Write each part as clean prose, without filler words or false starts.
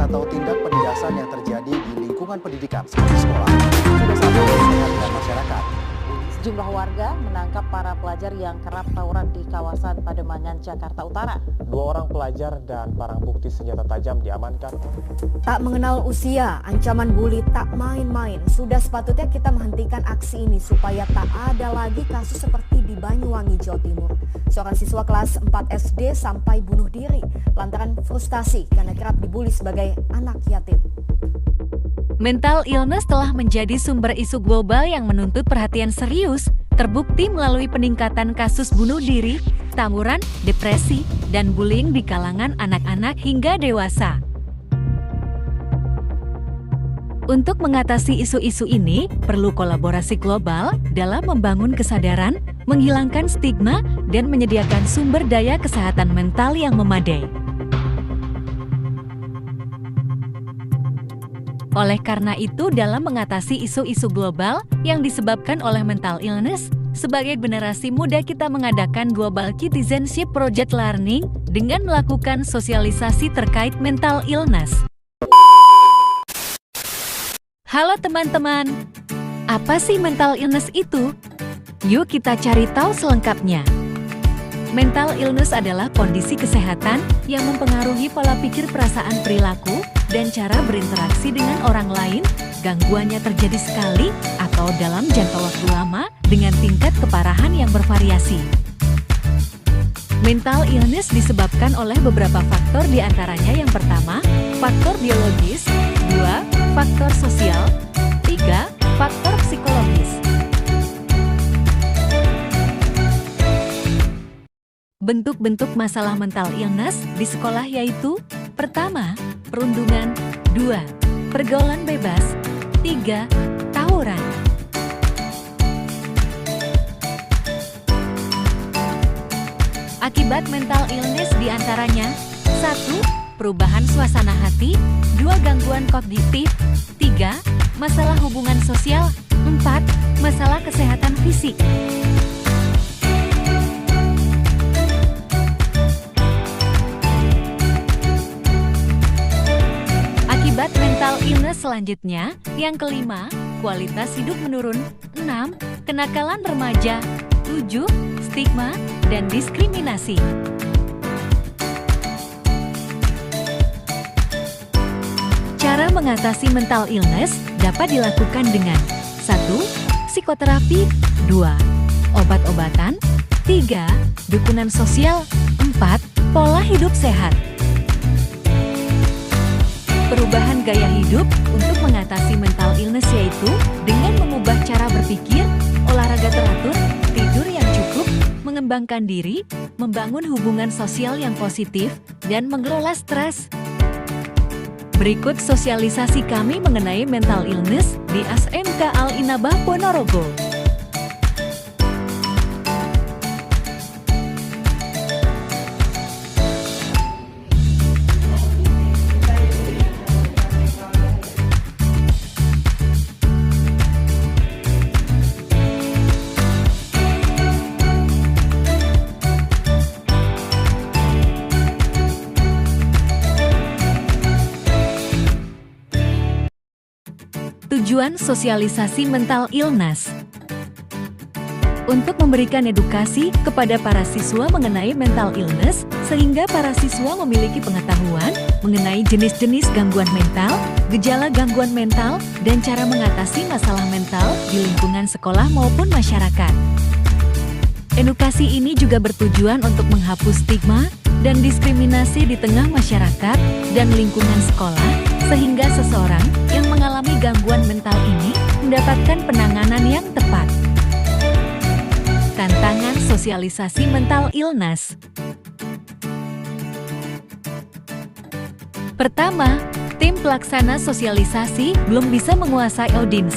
atau tindak penindasan yang terjadi di lingkungan pendidikan seperti sekolah sudah sampai dengan masyarakat. Sejumlah warga menangkap para pelajar yang kerap tawuran di kawasan Pademangan, Jakarta Utara. 2 orang pelajar dan barang bukti senjata tajam diamankan. Tak mengenal usia, ancaman bully tak main-main. Sudah sepatutnya kita menghentikan aksi ini supaya tak ada lagi kasus seperti di Banyuwangi, Jawa Timur. Seorang siswa kelas 4 SD sampai bunuh diri lantaran frustasi karena kerap dibully sebagai anak yatim. Mental illness telah menjadi sumber isu global yang menuntut perhatian serius, terbukti melalui peningkatan kasus bunuh diri, tawuran, depresi, dan bullying di kalangan anak-anak hingga dewasa. Untuk mengatasi isu-isu ini, perlu kolaborasi global dalam membangun kesadaran, menghilangkan stigma, dan menyediakan sumber daya kesehatan mental yang memadai. Oleh karena itu, dalam mengatasi isu-isu global yang disebabkan oleh mental illness, sebagai generasi muda kita mengadakan Global Citizenship Project Learning dengan melakukan sosialisasi terkait mental illness. Halo teman-teman, apa sih mental illness itu? Yuk kita cari tahu selengkapnya. Mental illness adalah kondisi kesehatan yang mempengaruhi pola pikir, perasaan, perilaku, dan cara berinteraksi dengan orang lain. Gangguannya terjadi sekali atau dalam jangka waktu lama dengan tingkat keparahan yang bervariasi. Mental illness disebabkan oleh beberapa faktor, diantaranya yang pertama, faktor biologis, 2, faktor sosial, 3, faktor psikologis. Bentuk-bentuk masalah mental illness di sekolah yaitu: pertama, perundungan, 2, pergaulan bebas, 3, tawuran. Akibat mental illness diantaranya: 1, perubahan suasana hati, 2, gangguan kognitif, 3, masalah hubungan sosial, 4, masalah kesehatan fisik. Akibat mental illness selanjutnya, yang kelima, kualitas hidup menurun, 6, kenakalan remaja, 7, stigma dan diskriminasi. Cara mengatasi mental illness dapat dilakukan dengan 1, psikoterapi, 2, obat-obatan, 3, dukungan sosial, 4, pola hidup sehat. Perubahan gaya hidup untuk mengatasi mental illness yaitu dengan mengubah cara berpikir, olahraga teratur, tidur yang cukup, mengembangkan diri, membangun hubungan sosial yang positif, dan mengelola stres. Berikut sosialisasi kami mengenai mental illness di SMK Al-Inabah Ponorogo. Tujuan sosialisasi mental illness untuk memberikan edukasi kepada para siswa mengenai mental illness sehingga para siswa memiliki pengetahuan mengenai jenis-jenis gangguan mental, gejala gangguan mental, dan cara mengatasi masalah mental di lingkungan sekolah maupun masyarakat. Edukasi ini juga bertujuan untuk menghapus stigma dan diskriminasi di tengah masyarakat dan lingkungan sekolah, sehingga seseorang yang mengalami gangguan mental ini mendapatkan penanganan yang tepat. Tantangan sosialisasi mental illness. Pertama, tim pelaksana sosialisasi belum bisa menguasai audiens.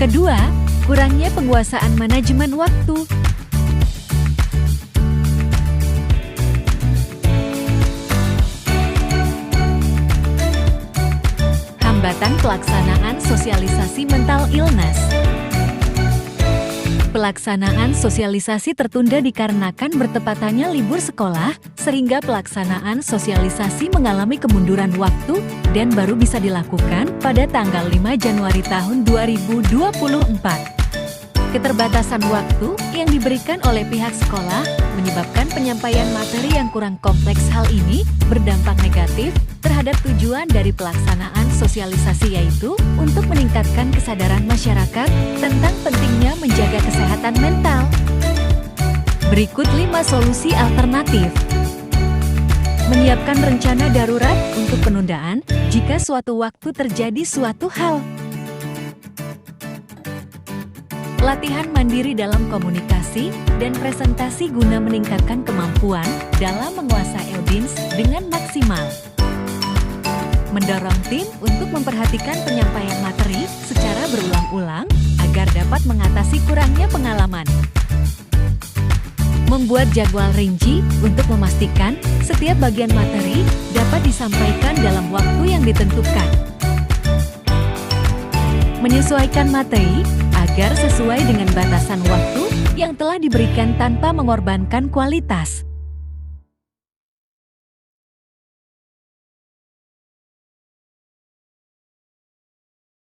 Kedua, kurangnya penguasaan manajemen waktu. Hambatan pelaksanaan sosialisasi mental illness. Pelaksanaan sosialisasi tertunda dikarenakan bertepatannya libur sekolah, sehingga pelaksanaan sosialisasi mengalami kemunduran waktu dan baru bisa dilakukan pada tanggal 5 Januari tahun 2024. Keterbatasan waktu yang diberikan oleh pihak sekolah menyebabkan penyampaian materi yang kurang kompleks. Hal ini berdampak negatif terhadap tujuan dari pelaksanaan sosialisasi, yaitu untuk meningkatkan kesadaran masyarakat tentang pentingnya menjaga kesehatan mental. Berikut 5 solusi alternatif. Menyiapkan rencana darurat untuk penundaan jika suatu waktu terjadi suatu hal. Latihan mandiri dalam komunikasi dan presentasi guna meningkatkan kemampuan dalam menguasai audiens dengan maksimal. Mendorong tim untuk memperhatikan penyampaian materi secara berulang-ulang agar dapat mengatasi kurangnya pengalaman. Membuat jadwal rinci untuk memastikan setiap bagian materi dapat disampaikan dalam waktu yang ditentukan. Menyesuaikan materi agar sesuai dengan batasan waktu yang telah diberikan tanpa mengorbankan kualitas.